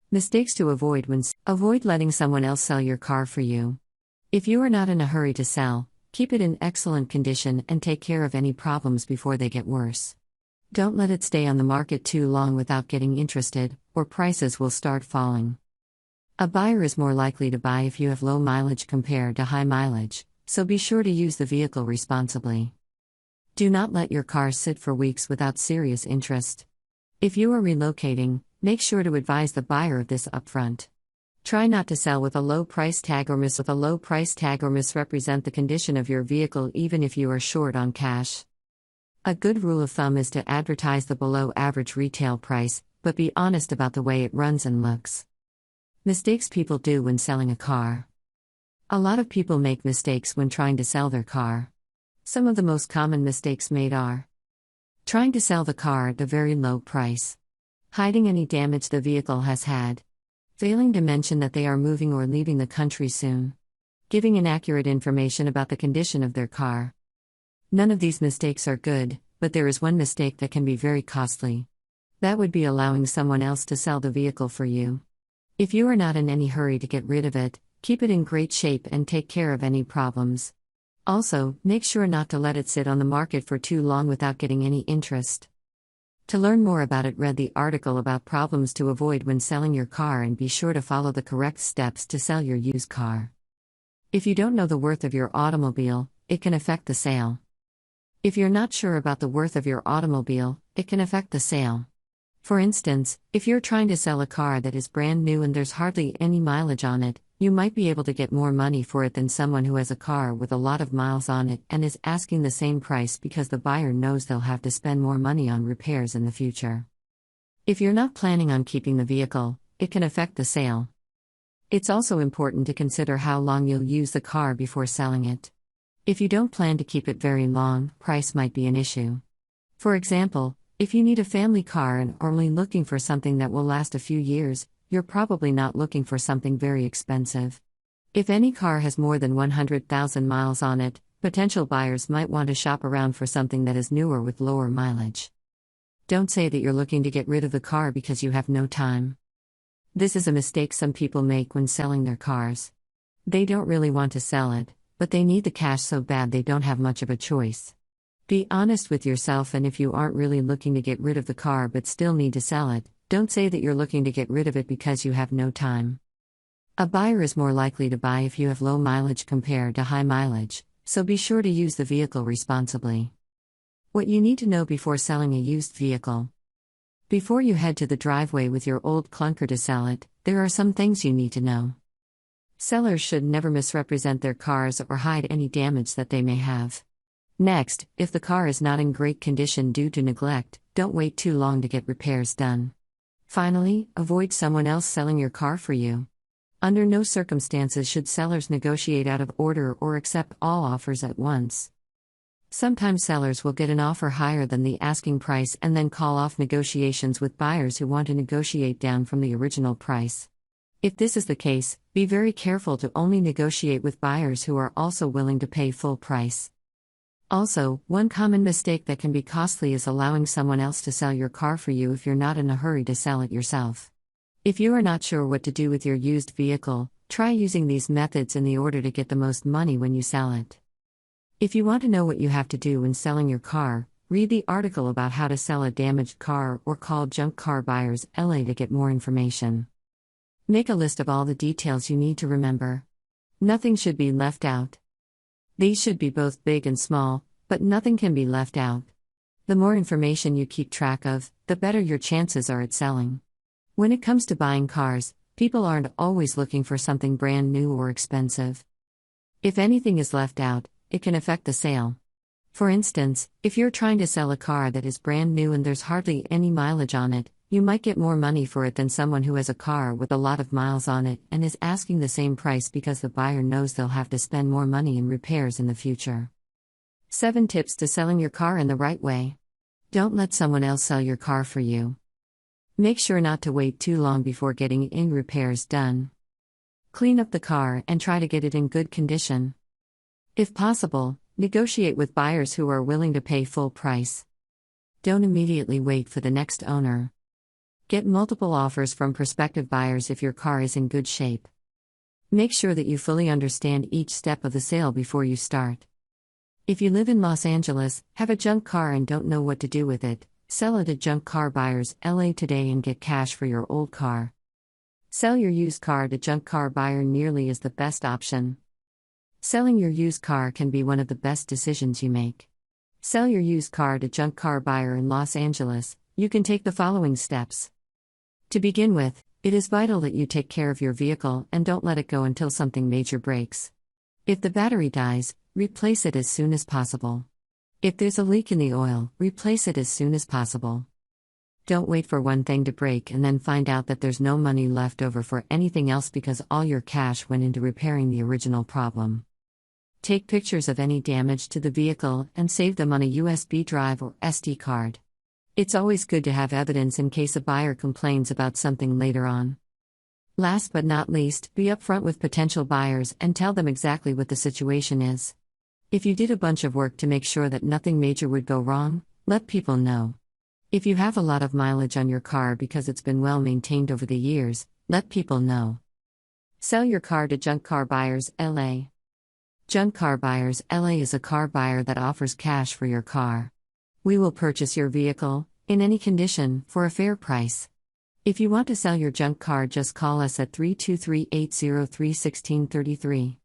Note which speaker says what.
Speaker 1: Mistakes to avoid avoid letting someone else sell your car for you. If you are not in a hurry to sell, keep it in excellent condition and take care of any problems before they get worse. Don't let it stay on the market too long without getting interested, or prices will start falling. A buyer is more likely to buy if you have low mileage compared to high mileage, so be sure to use the vehicle responsibly. Do not let your car sit for weeks without serious interest. If you are relocating, make sure to advise the buyer of this upfront. Try not to sell with a low price tag or misrepresent the condition of your vehicle even if you are short on cash. A good rule of thumb is to advertise the below average retail price, but be honest about the way it runs and looks. Mistakes people do when selling a car. A lot of people make mistakes when trying to sell their car. Some of the most common mistakes made are trying to sell the car at a very low price, hiding any damage the vehicle has had, failing to mention that they are moving or leaving the country soon, giving inaccurate information about the condition of their car. None of these mistakes are good, but there is one mistake that can be very costly. That would be allowing someone else to sell the vehicle for you. If you are not in any hurry to get rid of it, keep it in great shape and take care of any problems. Also, make sure not to let it sit on the market for too long without getting any interest. To learn more about it, read the article about problems to avoid when selling your car and be sure to follow the correct steps to sell your used car. If you don't know the worth of your automobile, it can affect the sale. If you're not sure about the worth of your automobile, it can affect the sale. For instance, if you're trying to sell a car that is brand new and there's hardly any mileage on it, you might be able to get more money for it than someone who has a car with a lot of miles on it and is asking the same price because the buyer knows they'll have to spend more money on repairs in the future. If you're not planning on keeping the vehicle, it can affect the sale. It's also important to consider how long you'll use the car before selling it. If you don't plan to keep it very long, price might be an issue. For example, if you need a family car and are only looking for something that will last a few years, you're probably not looking for something very expensive. If any car has more than 100,000 miles on it, potential buyers might want to shop around for something that is newer with lower mileage. Don't say that you're looking to get rid of the car because you have no time. This is a mistake some people make when selling their cars. They don't really want to sell it, but they need the cash so bad they don't have much of a choice. Be honest with yourself, and if you aren't really looking to get rid of the car but still need to sell it, don't say that you're looking to get rid of it because you have no time. A buyer is more likely to buy if you have low mileage compared to high mileage, so be sure to use the vehicle responsibly. What you need to know before selling a used vehicle. Before you head to the driveway with your old clunker to sell it, there are some things you need to know. Sellers should never misrepresent their cars or hide any damage that they may have. Next, if the car is not in great condition due to neglect, don't wait too long to get repairs done. Finally, avoid someone else selling your car for you. Under no circumstances should sellers negotiate out of order or accept all offers at once. Sometimes sellers will get an offer higher than the asking price and then call off negotiations with buyers who want to negotiate down from the original price. If this is the case, be very careful to only negotiate with buyers who are also willing to pay full price. Also, one common mistake that can be costly is allowing someone else to sell your car for you if you're not in a hurry to sell it yourself. If you are not sure what to do with your used vehicle, try using these methods in the order to get the most money when you sell it. If you want to know what you have to do when selling your car, read the article about how to sell a damaged car or call Junk Car Buyers LA to get more information. Make a list of all the details you need to remember. Nothing should be left out. These should be both big and small, but nothing can be left out. The more information you keep track of, the better your chances are at selling. When it comes to buying cars, people aren't always looking for something brand new or expensive. If anything is left out, it can affect the sale. For instance, if you're trying to sell a car that is brand new and there's hardly any mileage on it, you might get more money for it than someone who has a car with a lot of miles on it and is asking the same price because the buyer knows they'll have to spend more money in repairs in the future. 7 tips to selling your car in the right way. Don't let someone else sell your car for you. Make sure not to wait too long before getting any repairs done. Clean up the car and try to get it in good condition. If possible, negotiate with buyers who are willing to pay full price. Don't immediately wait for the next owner. Get multiple offers from prospective buyers if your car is in good shape. Make sure that you fully understand each step of the sale before you start. If you live in Los Angeles, have a junk car and don't know what to do with it, sell it at Junk Car Buyers LA today and get cash for your old car. Sell your used car to Junk Car Buyer nearly is the best option. Selling your used car can be one of the best decisions you make. Sell your used car to Junk Car Buyer in Los Angeles. You can take the following steps. To begin with, it is vital that you take care of your vehicle and don't let it go until something major breaks. If the battery dies, replace it as soon as possible. If there's a leak in the oil, replace it as soon as possible. Don't wait for one thing to break and then find out that there's no money left over for anything else because all your cash went into repairing the original problem. Take pictures of any damage to the vehicle and save them on a USB drive or SD card. It's always good to have evidence in case a buyer complains about something later on. Last but not least, be upfront with potential buyers and tell them exactly what the situation is. If you did a bunch of work to make sure that nothing major would go wrong, let people know. If you have a lot of mileage on your car because it's been well maintained over the years, let people know. Sell your car to Junk Car Buyers LA. Junk Car Buyers LA is a car buyer that offers cash for your car. We will purchase your vehicle, in any condition, for a fair price. If you want to sell your junk car, just call us at 323-803-1633.